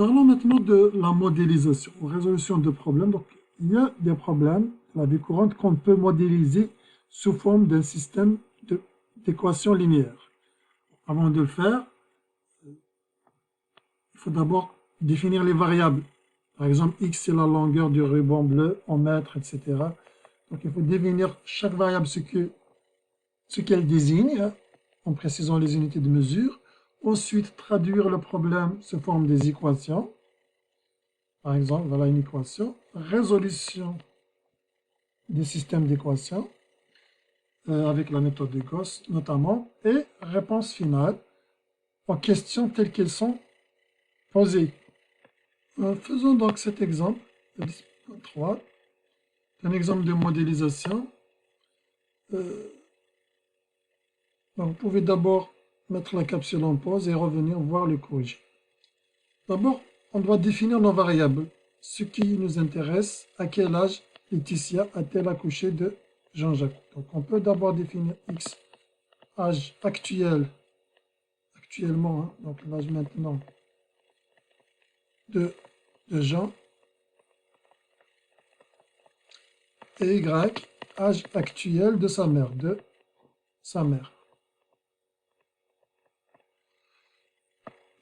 Parlons maintenant de la modélisation ou résolution de problèmes. Donc, il y a des problèmes, la vie courante, qu'on peut modéliser sous forme d'un système d'équations linéaires. Avant de le faire, il faut d'abord définir les variables. Par exemple, x c'est la longueur du ruban bleu en mètres, etc. Donc il faut définir chaque variable ce qu'elle désigne, en précisant les unités de mesure. Ensuite, traduire le problème sous forme des équations. Par exemple, voilà une équation. Résolution des systèmes d'équations, avec la méthode de Gauss notamment. Et réponse finale aux questions telles qu'elles sont posées. Faisons donc cet exemple, 3, un exemple de modélisation. Vous pouvez d'abord mettre la capsule en pause et revenir voir le corriger. D'abord, on doit définir nos variables. Ce qui nous intéresse, à quel âge Laetitia a-t-elle accouché de Jean-Jacques. Donc on peut d'abord définir x, âge actuel, actuellement, hein, donc l'âge maintenant de Jean, et y, âge actuel de sa mère,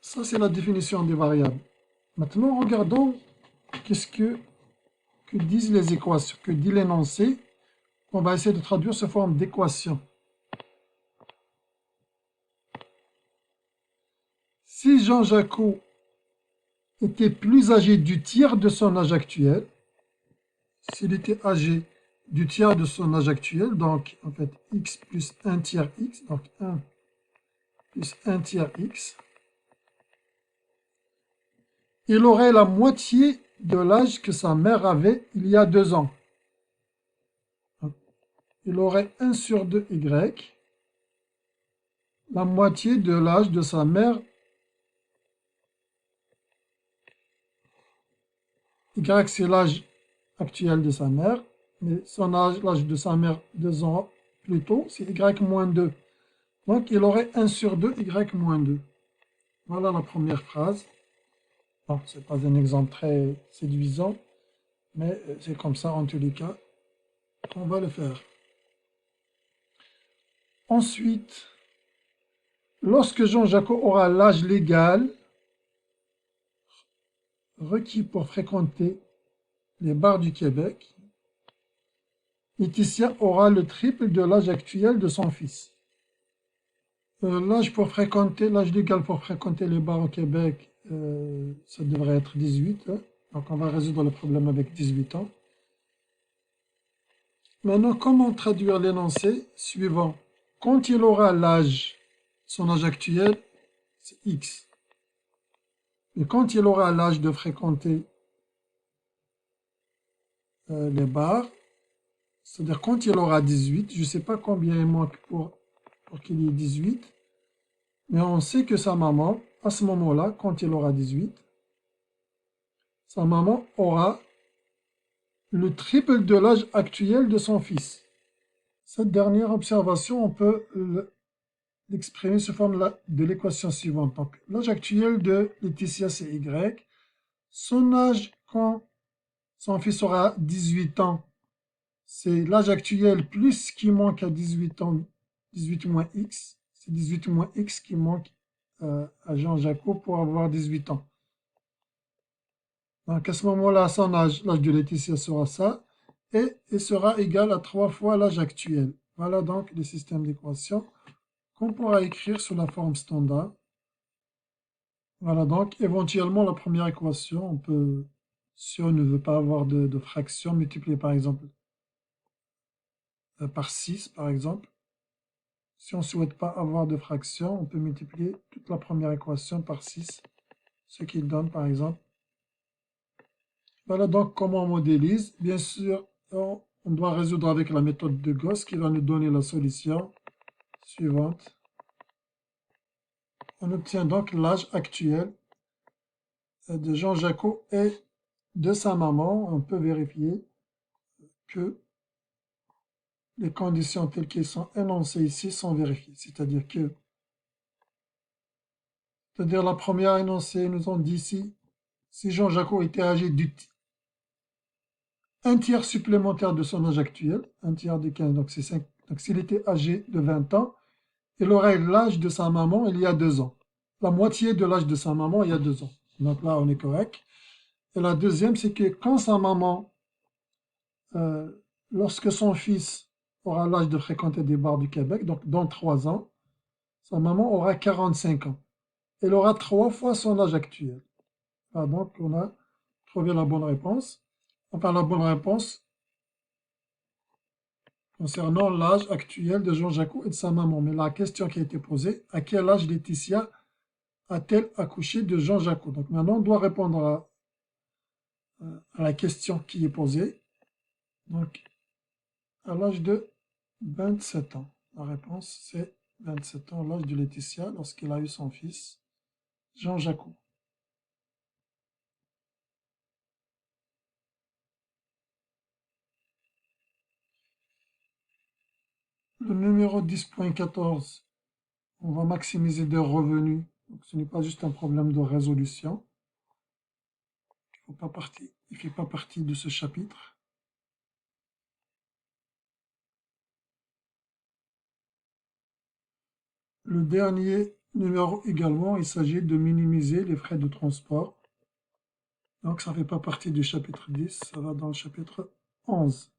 Ça, c'est la définition des variables. Maintenant, regardons qu'est-ce que disent les équations, que dit l'énoncé. On va essayer de traduire sous forme d'équation. Si Jean-Jacques était plus âgé du tiers de son âge actuel, s'il était âgé du tiers de son âge actuel, donc en fait x plus 1 tiers x, donc 1 plus 1 tiers x, il aurait la moitié de l'âge que sa mère avait il y a 2 ans. Il aurait 1 sur 2 y, la moitié de l'âge de sa mère. Y, c'est l'âge actuel de sa mère, mais son âge, l'âge de sa mère 2 ans plus tôt, c'est y moins 2. Donc, il aurait 1 sur 2, y moins 2. Voilà la première phrase. Bon, ce n'est pas un exemple très séduisant, mais c'est comme ça en tous les cas. On va le faire. Ensuite, lorsque Jean-Jacques aura l'âge légal requis pour fréquenter les bars du Québec, Laetitia aura le triple de l'âge actuel de son fils. L'âge légal pour fréquenter les bars au Québec, ça devrait être 18. Hein. Donc on va résoudre le problème avec 18 ans. Maintenant, comment traduire l'énoncé suivant? Quand il aura son âge actuel, c'est x. Et quand il aura l'âge de fréquenter les bars, c'est-à-dire quand il aura 18, je ne sais pas combien il manque pour qu'il y ait 18, mais on sait que sa maman, à ce moment-là, quand il aura 18, sa maman aura le triple de l'âge actuel de son fils. Cette dernière observation, on peut l'exprimer sous forme de l'équation suivante. Donc, l'âge actuel de Laetitia, c'est y. Son âge quand son fils aura 18 ans, c'est l'âge actuel plus ce qui manque à 18 ans, 18 moins x. C'est 18 moins x qui manque à Jean-Jacques pour avoir 18 ans. Donc à ce moment-là, son âge, l'âge de Laetitia sera ça, et il sera égal à 3 fois l'âge actuel. Voilà donc le système d'équations qu'on pourra écrire sous la forme standard. Voilà donc éventuellement la première équation, on peut, si on ne veut pas avoir de fraction, multiplier par exemple par 6 par exemple. Si on ne souhaite pas avoir de fraction, on peut multiplier toute la première équation par 6, ce qui donne par exemple. Voilà donc comment on modélise. Bien sûr, on doit résoudre avec la méthode de Gauss qui va nous donner la solution suivante. On obtient donc l'âge actuel de Jean-Jacques et de sa maman. On peut vérifier que les conditions telles qu'elles sont énoncées ici sont vérifiées. C'est-à-dire la première énoncée, nous ont dit ici Si Jean Jaco était âgé un tiers supplémentaire de son âge actuel, un tiers de 15, donc c'est 5. Donc s'il était âgé de 20 ans, il aurait l'âge de sa maman il y a 2 ans. La moitié de l'âge de sa maman il y a 2 ans. Donc là, on est correct. Et la deuxième, c'est que quand sa maman, euh, lorsque son fils aura l'âge de fréquenter des bars du Québec, donc dans 3 ans, sa maman aura 45 ans. Elle aura 3 fois son âge actuel. Ah, donc on a trouvé la bonne réponse. Enfin, la bonne réponse concernant l'âge actuel de Jean Jaco et de sa maman. Mais la question qui a été posée, à quel âge Laetitia a-t-elle accouché de Jean Jaco? Donc maintenant, on doit répondre à la question qui est posée. Donc, à l'âge de 27 ans. La réponse, c'est 27 ans, l'âge de Laetitia, lorsqu'elle a eu son fils, Jean Jaco. Le numéro 10.14, on va maximiser des revenus. Donc, ce n'est pas juste un problème de résolution. Il ne fait pas partie de ce chapitre. Le dernier numéro également, il s'agit de minimiser les frais de transport. Donc ça ne fait pas partie du chapitre 10, ça va dans le chapitre 11.